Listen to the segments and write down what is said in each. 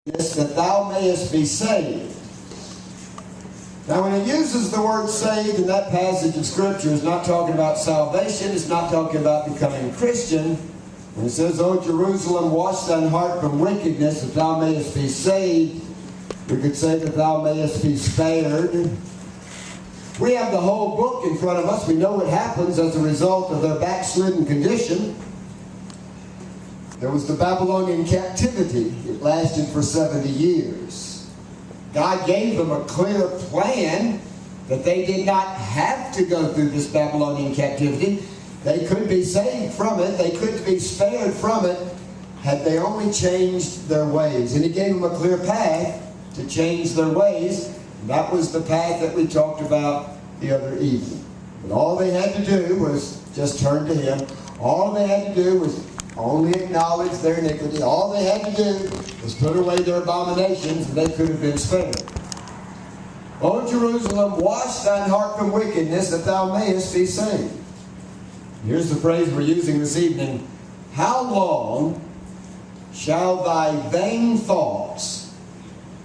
that thou mayest be saved. Now when it uses the word saved in that passage of Scripture, it's not talking about salvation, it's not talking about becoming a Christian. When it says, O Jerusalem, wash thine heart from wickedness, that thou mayest be saved, we could say that thou mayest be spared. We have the whole book in front of us. We know what happens as a result of their backslidden condition. There was the Babylonian captivity. It lasted for 70 years. God gave them a clear plan that they did not have to go through this Babylonian captivity. They could be saved from it. They could be spared from it had they only changed their ways. And He gave them a clear path to change their ways. And that was the path that we talked about the other evening. And all they had to do was just turn to Him. All they had to do was only acknowledge their iniquity. All they had to do was put away their abominations, and they could have been spared. O Jerusalem, wash thine heart from wickedness, that thou mayest be saved. Here's the phrase we're using this evening. How long shall thy vain thoughts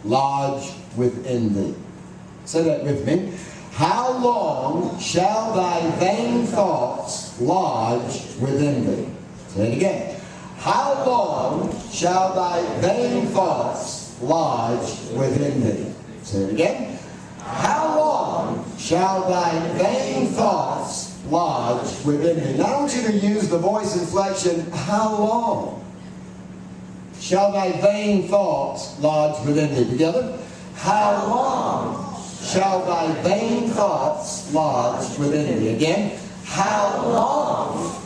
lodge within thee? Say that with me. How long shall thy vain thoughts lodge within thee? Say it again. How long shall thy vain thoughts lodge within thee? Say it again. How long shall thy vain thoughts lodge within thee? Now I want you to use the voice inflection, how long shall thy vain thoughts lodge within thee? Together. How long shall thy vain thoughts lodge within thee? Again. How long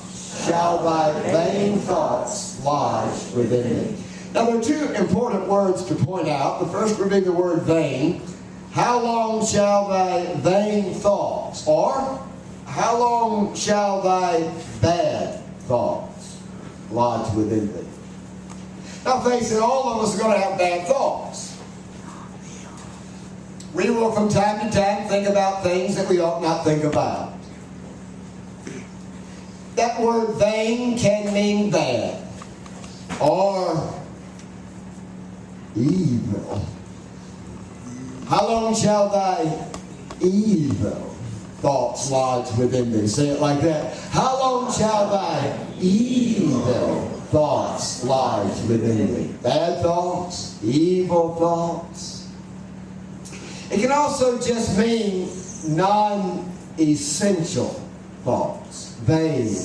shall thy vain thoughts lodge within thee? Now there are two important words to point out. The first would be the word vain. How long shall thy vain thoughts, or how long shall thy bad thoughts lodge within thee? Now face it, all of us are going to have bad thoughts. We will from time to time think about things that we ought not think about. That word vain can mean bad or evil. How long shall thy evil thoughts lodge within thee? Say it like that. How long shall thy evil thoughts lodge within thee? Bad thoughts, evil thoughts. It can also just mean non-essential thoughts. Vain,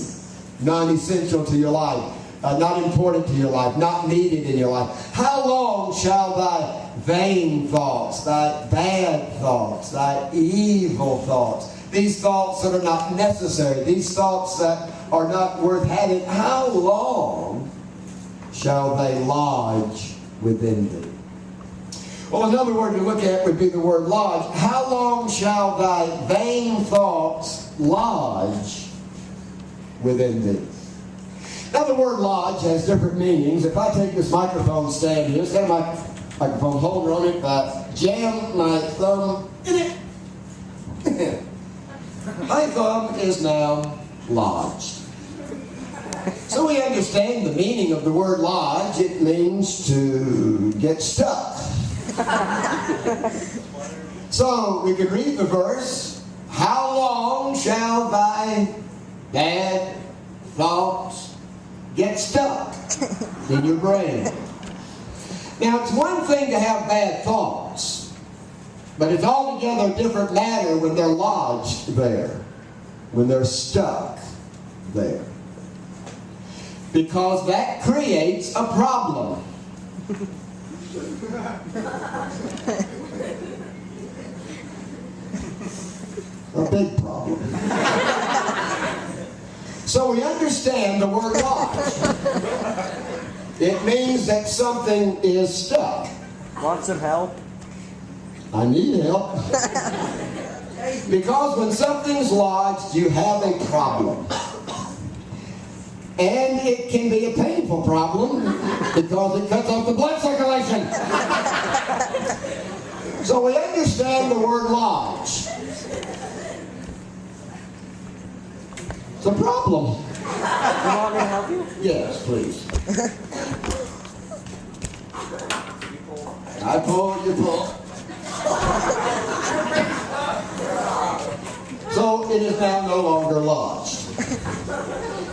non-essential to your life, not important to your life, not needed in your life. How long shall thy vain thoughts, thy bad thoughts, thy evil thoughts, these thoughts that are not necessary, these thoughts that are not worth having, how long shall they lodge within thee? Well, another word to look at would be the word lodge. How long shall thy vain thoughts lodge within thee? Now the word lodge has different meanings. If I take this microphone stand here, instead of my microphone holder on it, I jam my thumb in it. My thumb is now lodged. So we understand the meaning of the word lodge. It means to get stuck. So we could read the verse, how long shall thy bad thoughts get stuck in your brain? Now it's one thing to have bad thoughts, but it's altogether a different matter when they're lodged there, when they're stuck there. Because that creates a problem. A big problem. So we understand the word lodge. It means that something is stuck. Want some help? I need help. Because when something's lodged, you have a problem. And it can be a painful problem because it cuts off the blood circulation. So we understand the word lodge. It's a problem. You want me to help you? Yes, please. I pull, you pull. So it is now no longer lodged.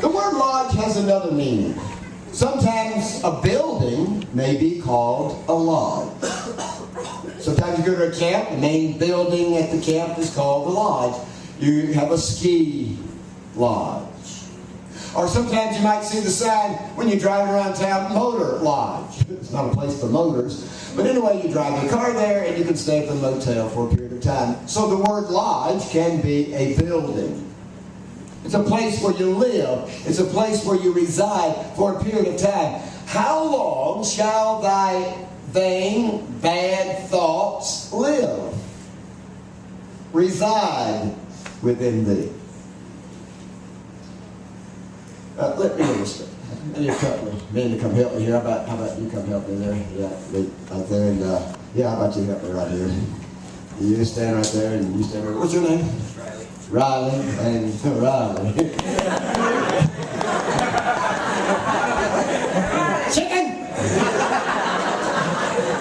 The word lodge has another meaning. Sometimes a building may be called a lodge. Sometimes you go to a camp, the main building at the camp is called a lodge. You have a ski lodge. Or sometimes you might see the sign when you're driving around town, motor lodge. It's not a place for motors. But anyway, you drive your car there and you can stay at the motel for a period of time. So the word lodge can be a building. It's a place where you live. It's a place where you reside for a period of time. How long shall thy vain, bad thoughts live? Reside within thee. Let me understand. I need a couple of men to come help me here. How about you come help me there? Yeah, out there. And how about you help me right here? You stand right there and you stand right. What's your name? Riley. And Riley. Chicken!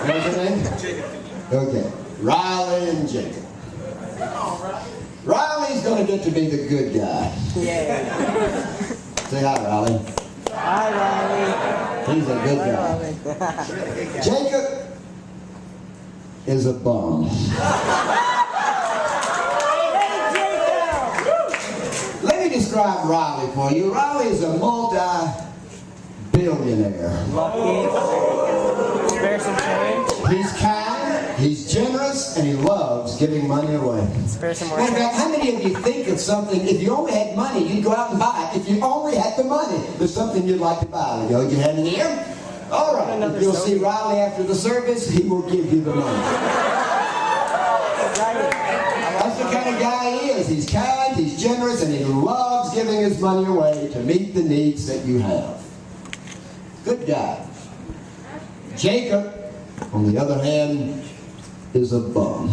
What's your name? Jacob. Okay. Riley and Jacob. Riley's going to get to be the good guy. Yeah. Say hi, Riley. Hi, Riley. He's a good guy. Jacob is a bum. Let me describe Riley for you. Riley is a multi-billionaire. Lucky. Spare some change. He's kind, he's generous, and he loves giving money away. Spare some more Matter of change. fact, how many of you think of something, if you only had money, you'd go out and buy it? If you only had the money, there's something you'd like to buy. You go, your hand in the air? All right, if you'll see Riley after the service, he will give you the money. That's the kind of guy he is. He's kind, he's generous, and he loves giving his money away to meet the needs that you have. Good guy. Jacob, on the other hand, is a bum.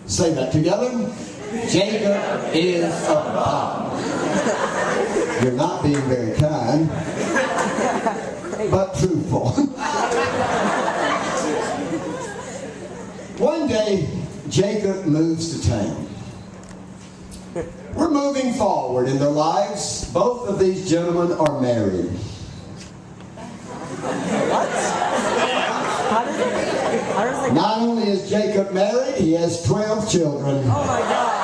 Say that together. Jacob is a bum. You're not being very kind, but truthful. One day, Jacob moves to town. We're moving forward in their lives. Both of these gentlemen are married. What? How does it Not only is Jacob married, he has 12 children. Oh my God.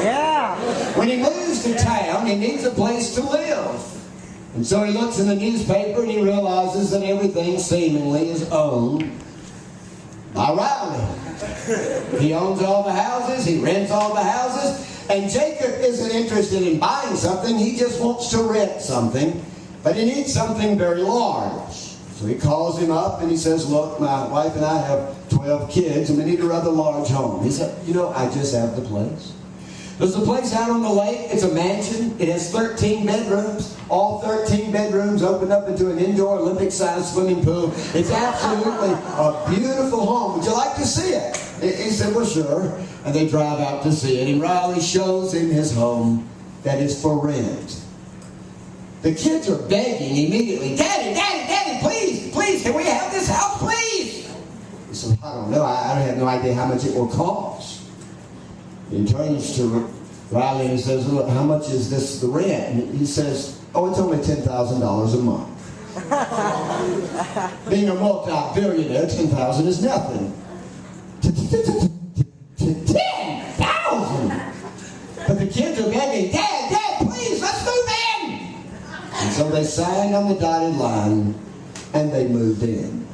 Yeah. When he moves to town, he needs a place to live. And so he looks in the newspaper and he realizes that everything seemingly is owned by Riley. He owns all the houses, he rents all the houses, and Jacob isn't interested in buying something, he just wants to rent something, but he needs something very large. So he calls him up and he says, look, my wife and I have 12 kids and we need a rather large home. He said, you know, I just have the place. There's a place out on the lake. It's a mansion. It has 13 bedrooms. All 13 bedrooms open up into an indoor Olympic-sized swimming pool. It's absolutely a beautiful home. Would you like to see it? He said, well, sure. And they drive out to see it. And Riley shows him his home that is for rent. The kids are begging immediately, Daddy, Daddy, Daddy, please, please, can we have this house, please? He said, I don't know. I have no idea how much it will cost. He turns to Riley and he says, look, how much is this the rent? And he says, oh, it's only $10,000 a month. Being a multi-billionaire, $10,000 is nothing. 10,000! But the kids are begging, Dad, Dad, please, let's move in! And so they signed on the dotted line and they moved in.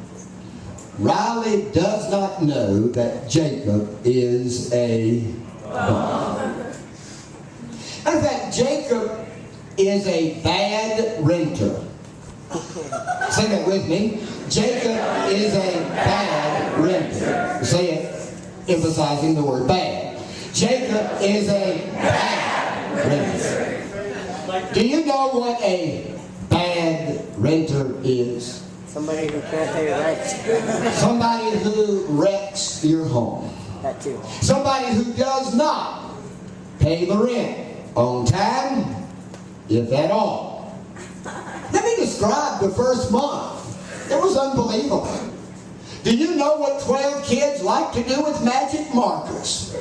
Riley does not know that Jacob is a bum. In fact, Jacob is a bad renter. Say that with me. Jacob is a bad renter. Say it, emphasizing the word bad. Jacob is a bad renter. Do you know what a bad renter is? Somebody who can't pay rent. Somebody who wrecks your home. That too. Somebody who does not pay the rent on time, if at all. Let me describe the first month. It was unbelievable. Do you know what 12 kids like to do with magic markers?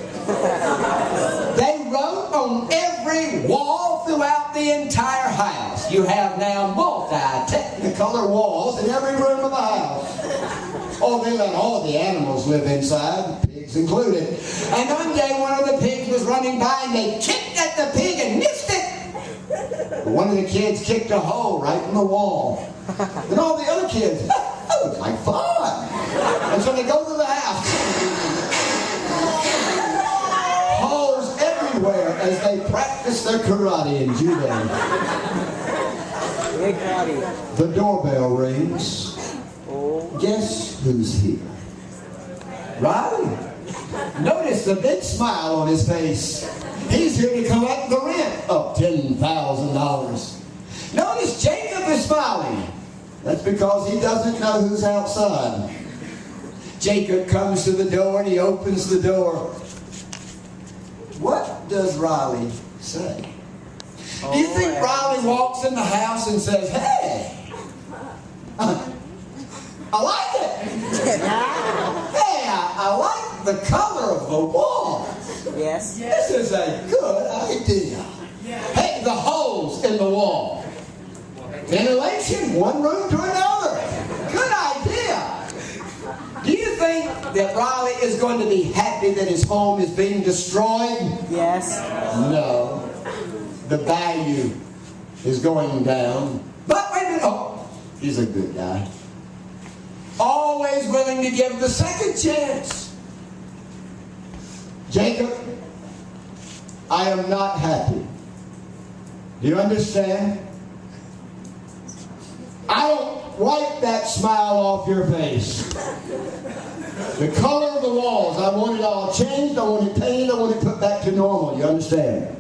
They wrote on every wall throughout the entire house. You have now multi-technicolor walls in every room of the house. Oh, they let all the animals live inside, pigs included. And one day one of the pigs was running by and they kicked at the pig and missed it. One of the kids kicked a hole right in the wall. And all the other kids, that looks like fun. And so they go to the house. Holes everywhere as they practice their karate and judo. Big karate. The doorbell rings. Guess who's here? Riley. Notice the big smile on his face. He's here to collect the rent of $10,000. Notice Jacob is smiling. That's because he doesn't know who's outside. Jacob comes to the door and he opens the door. What does Riley say? Do you think Riley walks in the house and says, "Hey, I like it. Hey, I like the color of the wall. Yes. This is a good idea. Hey, the holes in the wall. Ventilation, one room to another. Good idea." Do you think that Riley is going to be happy that his home is being destroyed? Yes. No. The value is going down. But wait a minute. Oh, he's a good guy. Always willing to give the second chance. Jacob, I am not happy. Do you understand? I don't wipe that smile off your face. The color of the walls, I want it all changed, I want it painted, I want it put back to normal. You understand?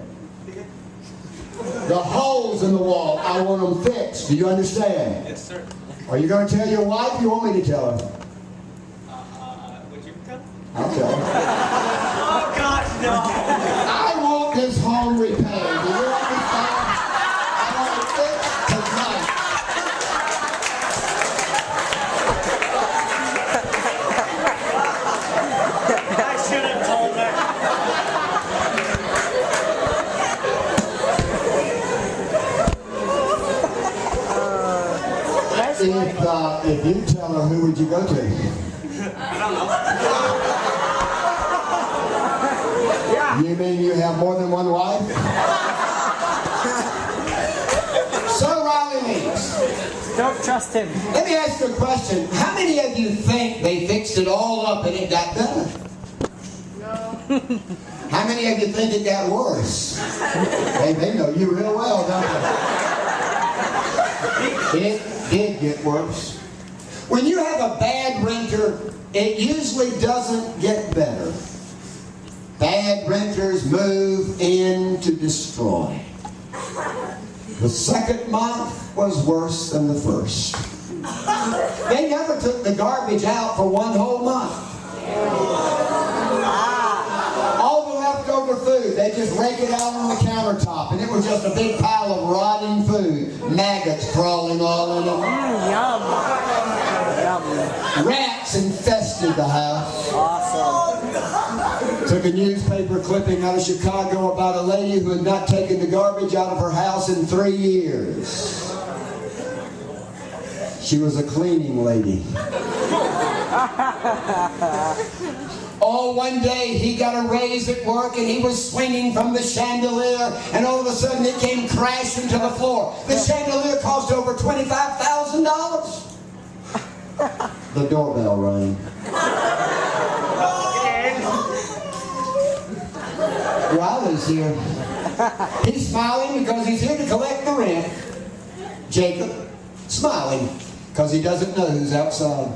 The holes in the wall, I want them fixed. Do you understand? Yes, sir. Are you going to tell your wife or you want me to tell her? Would you tell? I'll tell her. Oh, gosh, no. I want this home repaired. Do you understand? I want it fixed tonight. I should have told her. If you tell her, who would you go to? I don't know. Yeah. You mean you have more than one wife? So Riley means. Don't trust him. Let me ask you a question. How many of you think they fixed it all up and it got better? No. How many of you think it got worse? They know you real well, don't they? It did get worse. When you have a bad renter, it usually doesn't get better. Bad renters move in to destroy. The second month was worse than the first. They never took the garbage out for one whole month. All the leftover food, they just rake it out on the countertop, and it was just a big pile of rotting food. Maggots crawling all in it. Yum. Yum. Rats infested the house. Awesome. Took a newspaper clipping out of Chicago about a lady who had not taken the garbage out of her house in 3 years. She was a cleaning lady. Oh, one day he got a raise at work and he was swinging from the chandelier, and all of a sudden it came crashing to the floor. The chandelier cost over $25,000. The doorbell rang. Riley's here. He's smiling because he's here to collect the rent. Jacob, smiling because he doesn't know who's outside.